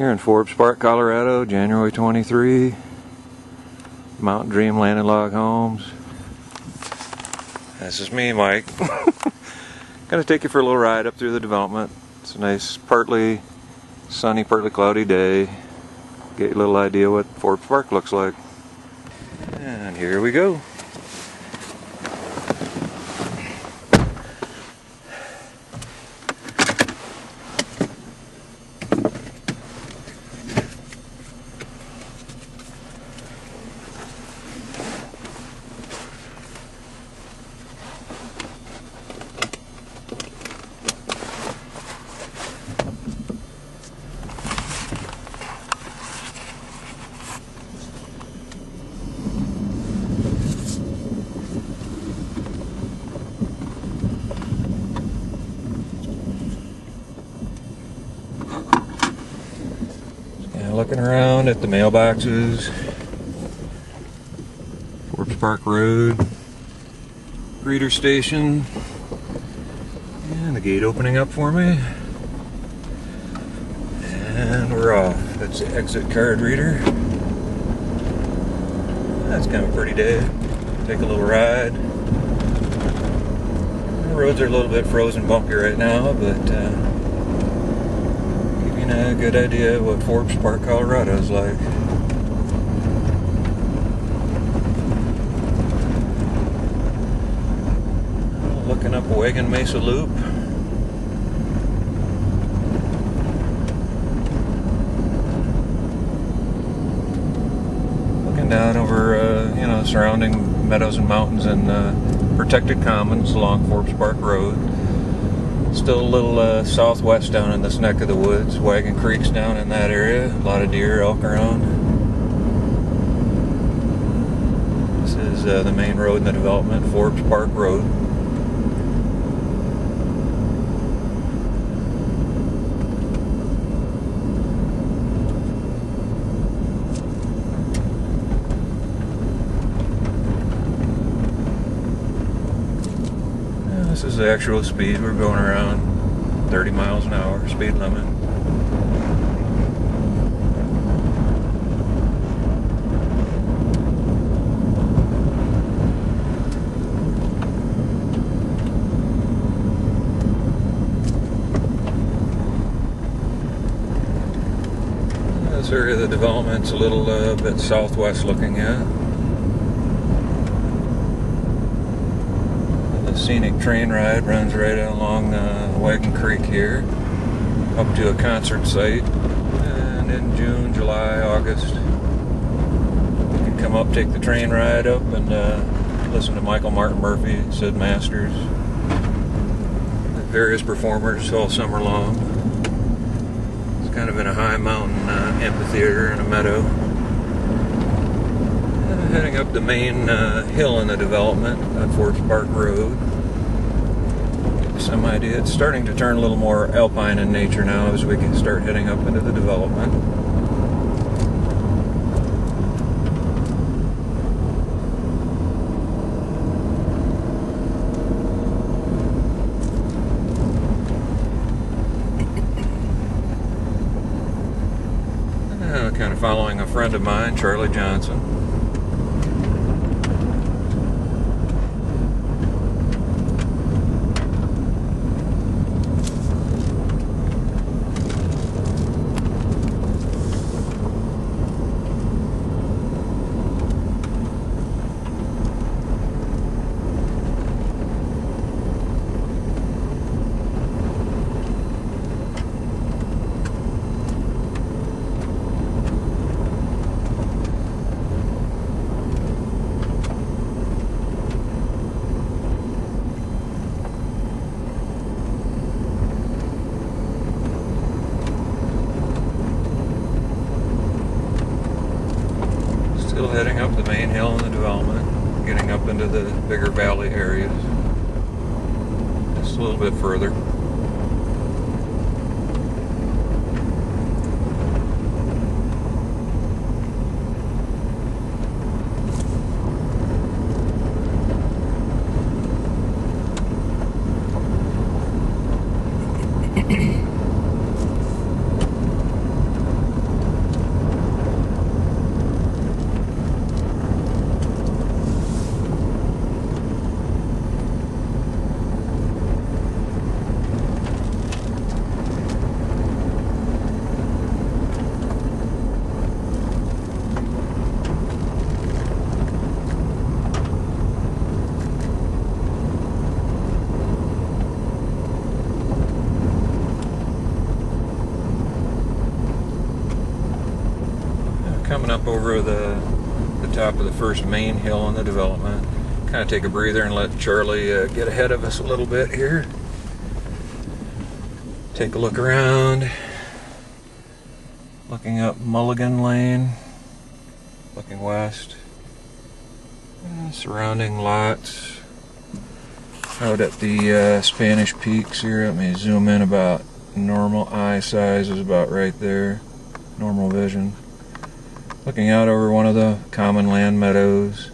Here in Forbes Park, Colorado, January 23, Mountain Dream Landing Log Homes. This is me, Mike. Gonna take you for a little ride up through the development. It's a nice, partly sunny, partly cloudy day. Get you a little idea what Forbes Park looks like. And here we go. Looking around at the mailboxes, Forbes Park Road, greeter station, and the gate opening up for me. And we're off. That's the exit card reader. That's kind of a pretty day. Take a little ride. The roads are a little bit frozen bumpy right now, but a good idea of what Forbes Park Colorado is like. Looking up Wagon Mesa Loop. Looking down over surrounding meadows and mountains and protected commons along Forbes Park Road. Still a little southwest down in this neck of the woods. Wagon Creek's down in that area. A lot of deer, elk around. This is the main road in the development, Forbes Park Road. This is the actual speed. We're going around 30 miles an hour, speed limit. This area of the development's a little bit southwest looking at. Scenic train ride runs right along Wagon Creek here up to a concert site, and in June, July, August you can come up, take the train ride up and listen to Michael Martin Murphy, Sid Masters, various performers all summer long. It's kind of in a high mountain amphitheater in a meadow. Heading up the main hill in the development on Forbes Park Road. Some idea. It's starting to turn a little more alpine in nature now as we can start heading up into the development. Kind of following a friend of mine, Charlie Johnson. Still heading up the main hill in the development, getting up into the bigger valley areas. Just a little bit further. up over the top of the first main hill in the development. Kind of take a breather and let Charlie get ahead of us a little bit here. Take a look around. Looking up Mulligan Lane. Looking west. Surrounding lots. Out at the Spanish Peaks here. Let me zoom in about normal eye size is about right there. Normal vision. Looking out over one of the common land meadows.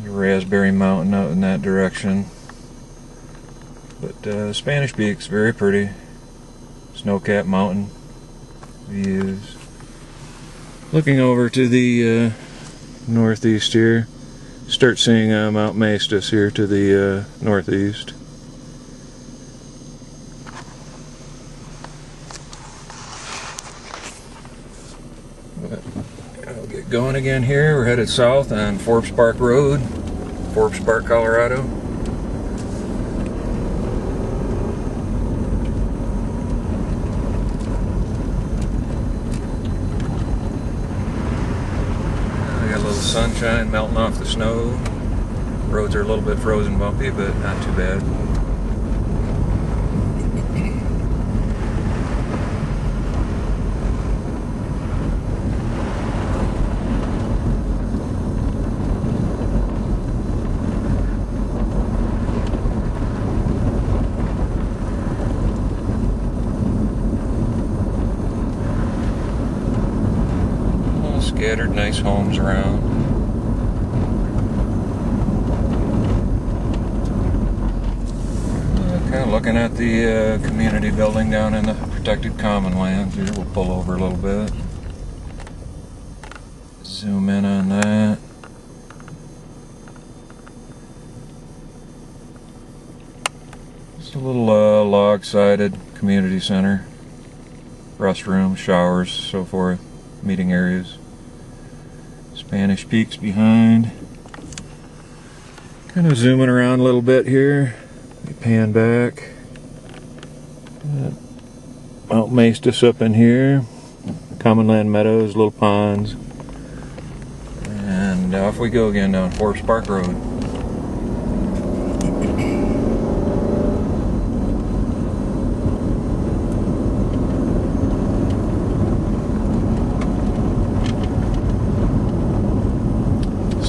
Raspberry Mountain out in that direction. But Spanish Peaks, very pretty. Snow-capped mountain views. Looking over to the northeast here. Start seeing Mount Maestas here to the northeast. I'll get going again here. We're headed south on Forbes Park Road, Forbes Park, Colorado. I got a little sunshine melting off the snow. Roads are a little bit frozen, bumpy, but not too bad. Scattered nice homes around. Kind of looking at the community building down in the protected common lands here. We'll pull over a little bit. Zoom in on that. It's a little log-sided community center. Restrooms, showers, so forth. Meeting areas. Spanish Peaks behind. Kind of zooming around a little bit here. We pan back. Mount Maestas up in here. Common land meadows, little ponds. And off we go again down Forbes Park Road.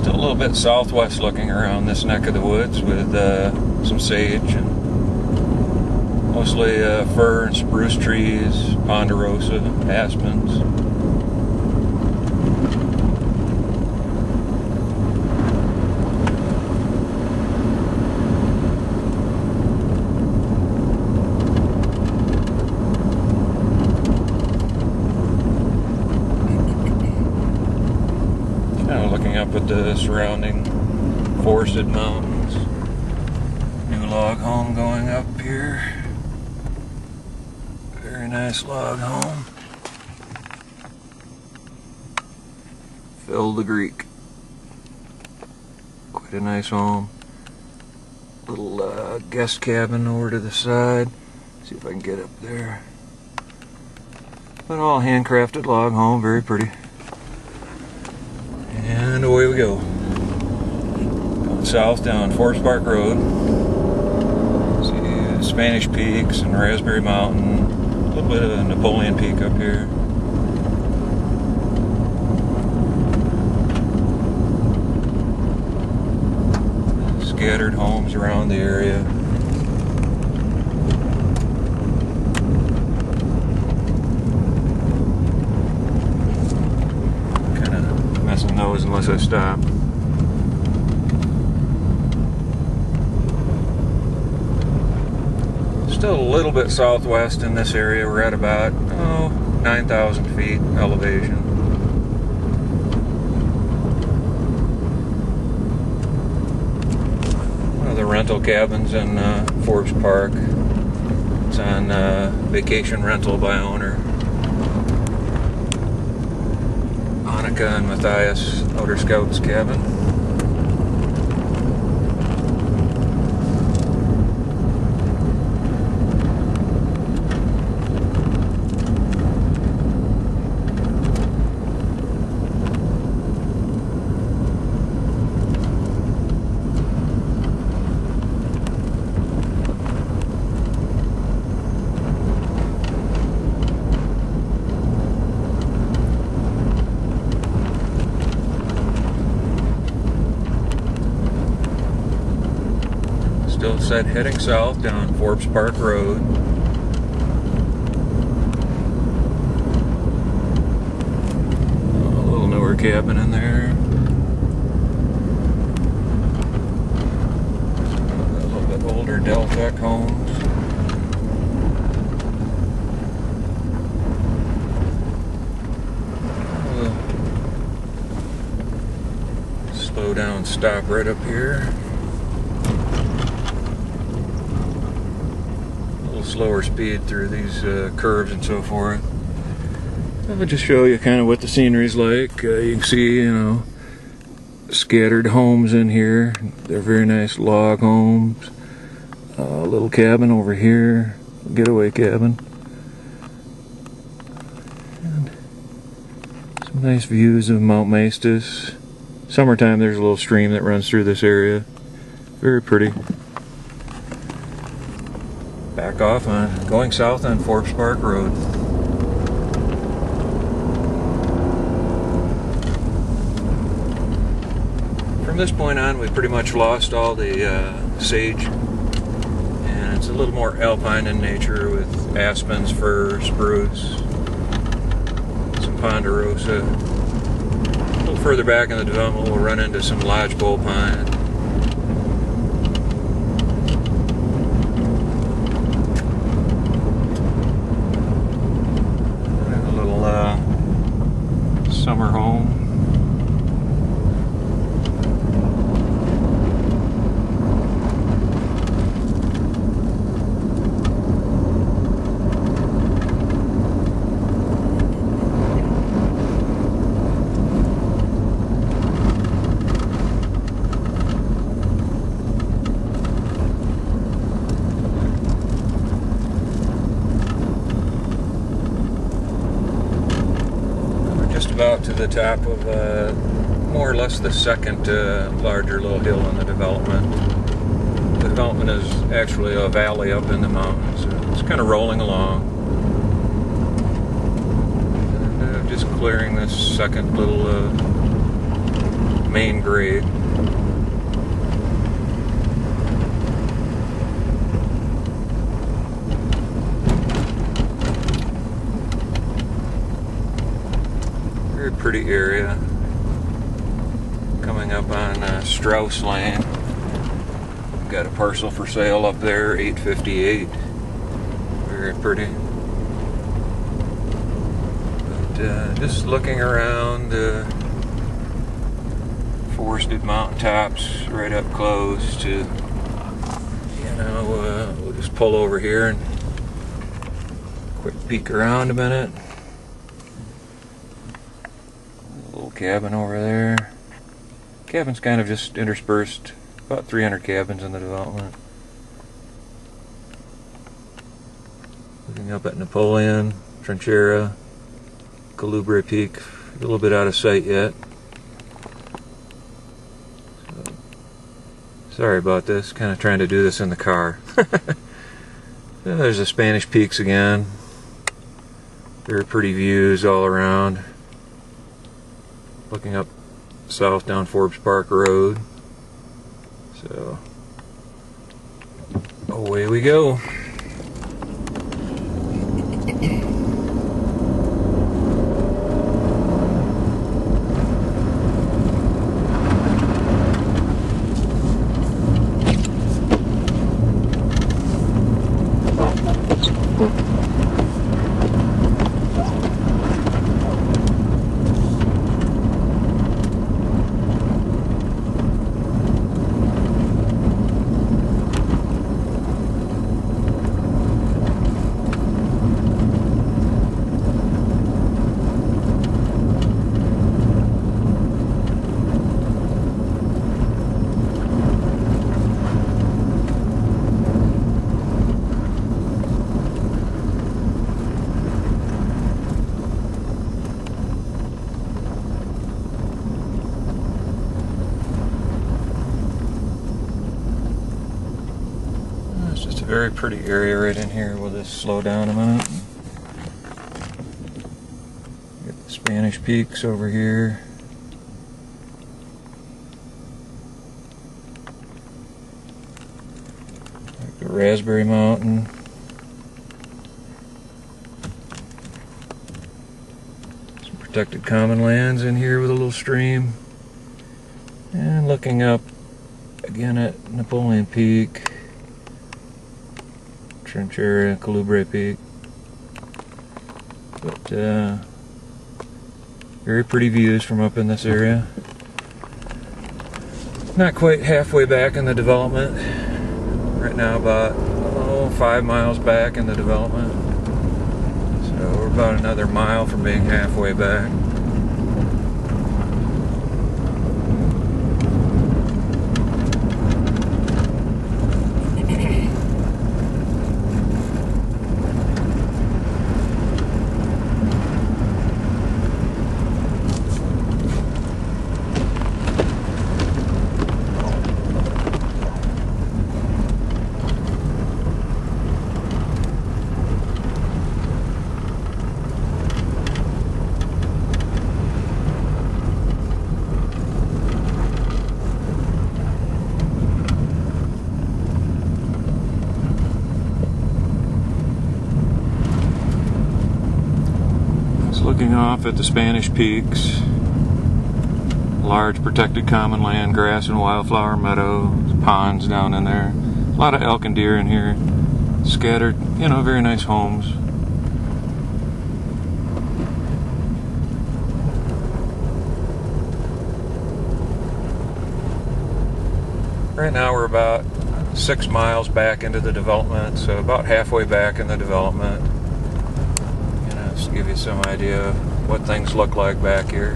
A little bit southwest looking around this neck of the woods with some sage and mostly fir and spruce trees, ponderosa, aspens. Looking up at the surrounding forested mountains. New log home going up here. Very nice log home. Phil the Greek. Quite a nice home. Little guest cabin over to the side. See if I can get up there. But all handcrafted log home, very pretty. And away we go. Going south down Forbes Park Road. See Spanish Peaks and Raspberry Mountain. A little bit of Napoleon Peak up here. Scattered homes around the area. Messing those unless I stop. Still a little bit southwest in this area. We're at about 9,000 feet elevation. One of the rental cabins in Forbes Park. It's on vacation rental by owner. And Matthias Outer Scouts cabin. Still set heading south down Forbes Park Road. A little newer cabin in there. A little bit older Deltec homes. Slow down, stop right up here. A little slower speed through these curves and so forth. I'll just show you kind of what the scenery's like. You can see, you know, scattered homes in here. They're very nice log homes. A little cabin over here, getaway cabin. And some nice views of Mount Maestas. Summertime, there's a little stream that runs through this area. Very pretty. Back off on going south on Forbes Park Road. From this point on, we pretty much lost all the sage, and it's a little more alpine in nature with aspens, fir, spruce, some ponderosa. A little further back in the development, we'll run into some lodgepole pine. And a little summer home. About to the top of more or less the second larger little hill in the development. The development is actually a valley up in the mountains. It's kind of rolling along. And, just clearing this second little main grade. Very pretty area. Coming up on Strauss Lane. Got a parcel for sale up there, $858. Very pretty. But just looking around, forested mountaintops right up close to, you know, we'll just pull over here and quick peek around a minute. Cabin over there. Cabin's kind of just interspersed. About 300 cabins in the development. Looking up at Napoleon, Trinchera, Colubre Peak. A little bit out of sight yet. So, sorry about this. Kind of trying to do this in the car. There's the Spanish Peaks again. Very pretty views all around. Looking up south down Forbes Park Road. So, away we go. Very pretty area right in here. We'll just slow down a minute. Get the Spanish Peaks over here. The Raspberry Mountain. Some protected common lands in here with a little stream. And looking up again at Napoleon Peak, Trench area, Colubre Peak. But very pretty views from up in this area. Not quite halfway back in the development. Right now about 5 miles back in the development. So we're about another mile from being halfway back. Looking off at the Spanish Peaks, large protected common land, grass and wildflower meadow, ponds down in there. A lot of elk and deer in here, scattered, you know, very nice homes. Right now we're about 6 miles back into the development, so about halfway back in the development. Just to give you some idea of what things look like back here.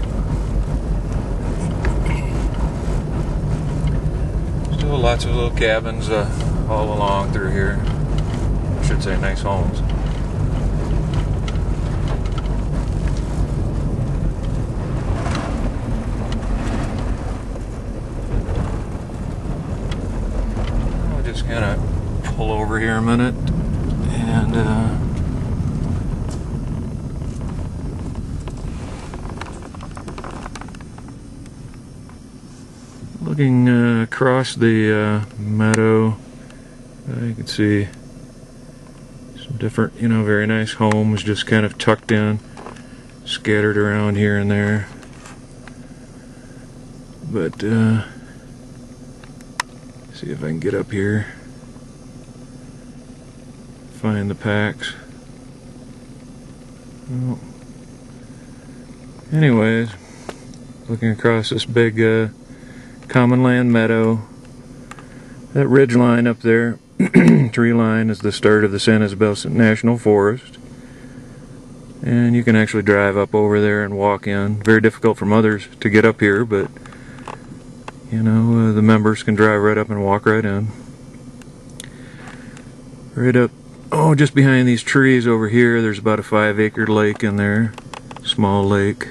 Still lots of little cabins all along through here. I should say nice homes. I'll just kind of pull over here a minute and looking across the meadow, you can see some different, you know, very nice homes just kind of tucked in, scattered around here and there. But see if I can get up here, find the packs. Well, anyways, looking across this big common land meadow. That ridge line up there, tree line, is the start of the San Isabel National Forest. And you can actually drive up over there and walk in. Very difficult from others to get up here, but you know, the members can drive right up and walk right in. Right up, just behind these trees over here, there's about a 5-acre lake in there. Small lake.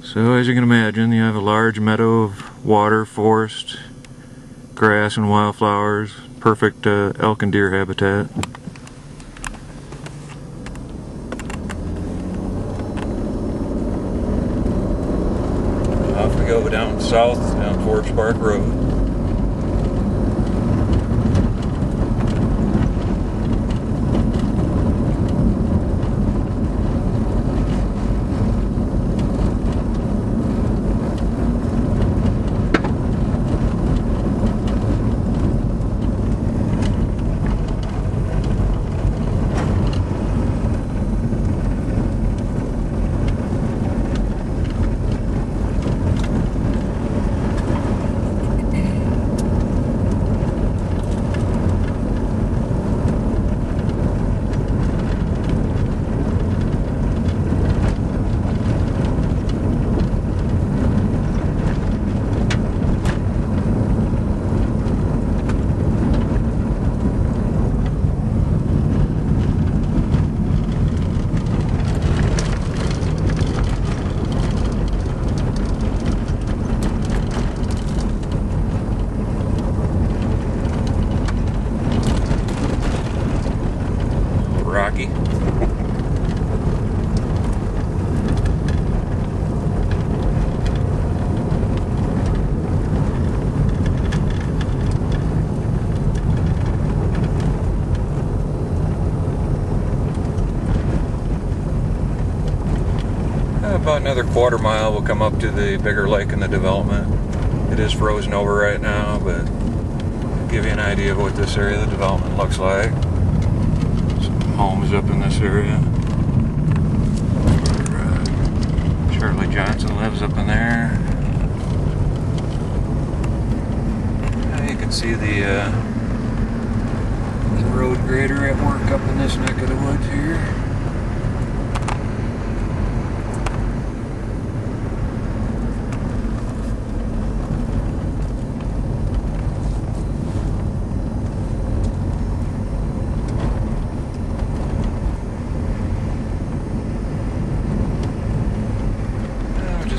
So as you can imagine, you have a large meadow of water, forest, grass and wildflowers, perfect elk and deer habitat. Off we go down south, down Forbes Park Road. About another quarter mile we'll come up to the bigger lake in the development. It is frozen over right now, but I'll give you an idea of what this area of the development looks like. Some homes up in this area. Shirley Johnson lives up in there. You can see the road grader at work up in this neck of the woods here.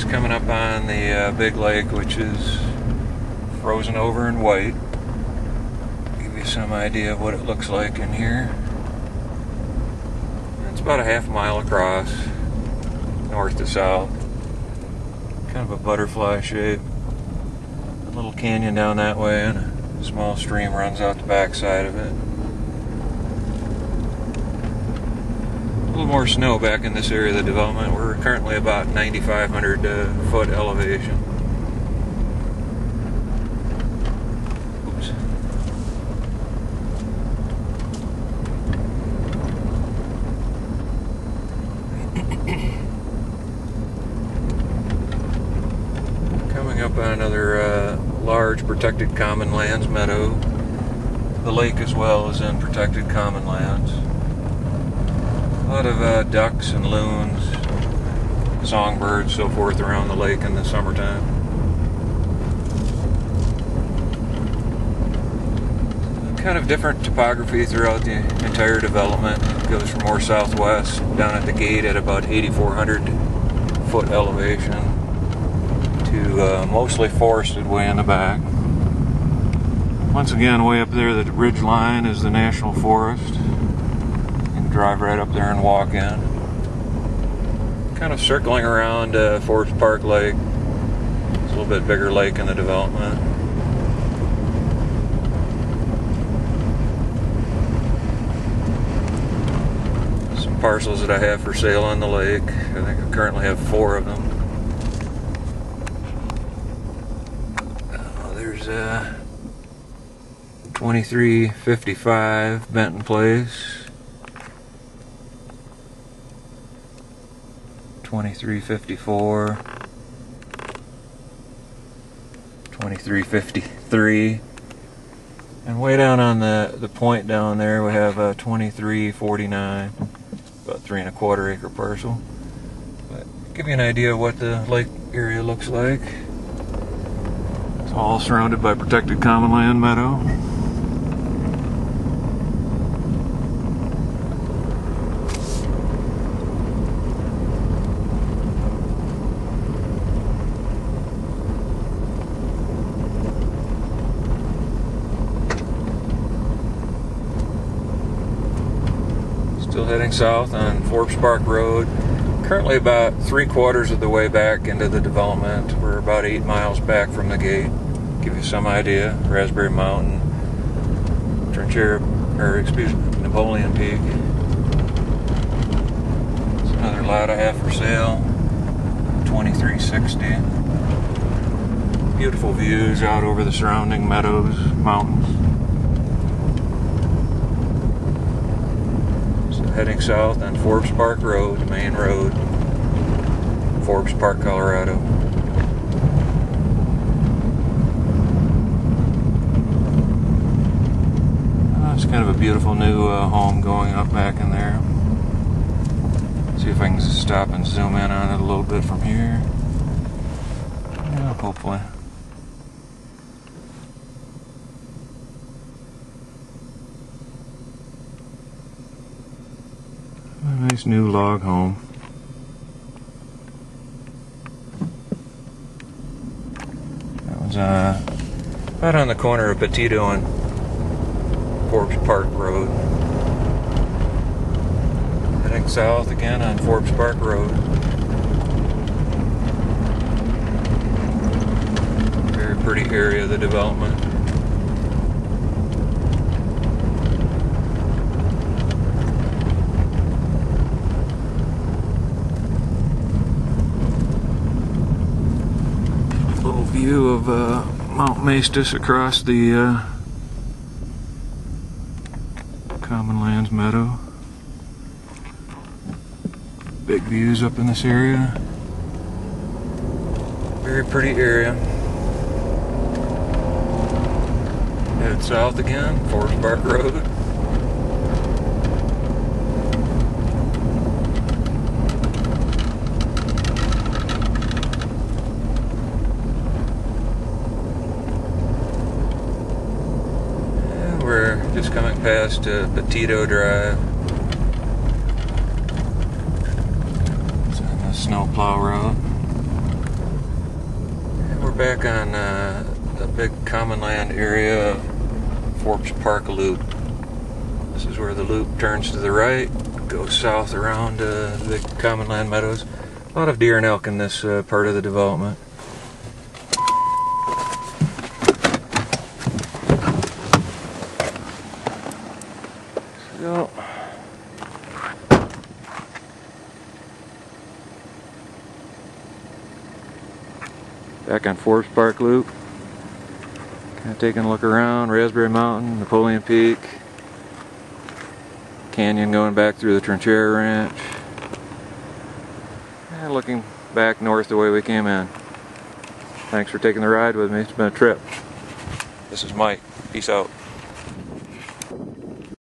Coming up on the big lake, which is frozen over in white. Give you some idea of what it looks like in here. It's about a half-mile across, north to south. Kind of a butterfly shape. A little canyon down that way, and a small stream runs out the backside of it. A little more snow back in this area of the development. We're currently about 9,500 foot elevation. Oops. Coming up on another large protected common lands meadow. The lake as well is in protected common lands. A lot of ducks and loons, songbirds, so forth around the lake in the summertime. Kind of different topography throughout the entire development. It goes from more southwest down at the gate at about 8,400 foot elevation to mostly forested way in the back. Once again, way up there, the ridge line is the National Forest. Drive right up there and walk in. Kind of circling around Forbes Park Lake. It's a little bit bigger lake in the development. Some parcels that I have for sale on the lake. I think I currently have 4 of them. There's 2355 Benton Place. 2354, 2353, and way down on the point down there we have 2349, about 3 1/4 acre parcel. But give you an idea of what the lake area looks like. It's all surrounded by protected common land meadow. Still heading south on Forbes Park Road. Currently about 3/4 of the way back into the development. We're about 8 miles back from the gate. Give you some idea. Raspberry Mountain, Napoleon Peak. It's another lot I have for sale. 2360. Beautiful views out over the surrounding meadows, mountains. Heading south on Forbes Park Road, the main road, Forbes Park, Colorado. It's kind of a beautiful new home going up back in there. See if I can just stop and zoom in on it a little bit from here. Yeah, hopefully. A nice new log home. That one's right on the corner of Petito and Forbes Park Road. Heading south again on Forbes Park Road. Very pretty area of the development. maced us across the Common Lands meadow. Big views up in this area. Very pretty area. Head south again, Forbes Park Road. And we're just coming past Petito Drive. It's on the snowplow route. And we're back on the big common land area of Forbes Park Loop. This is where the loop turns to the right, goes south around the big common land meadows. A lot of deer and elk in this part of the development. So, back on Forbes Park Loop. Kind of taking a look around, Raspberry Mountain, Napoleon Peak, canyon going back through the Trinchera Ranch, and looking back north the way we came in. Thanks for taking the ride with me. It's been a trip. This is Mike. Peace out.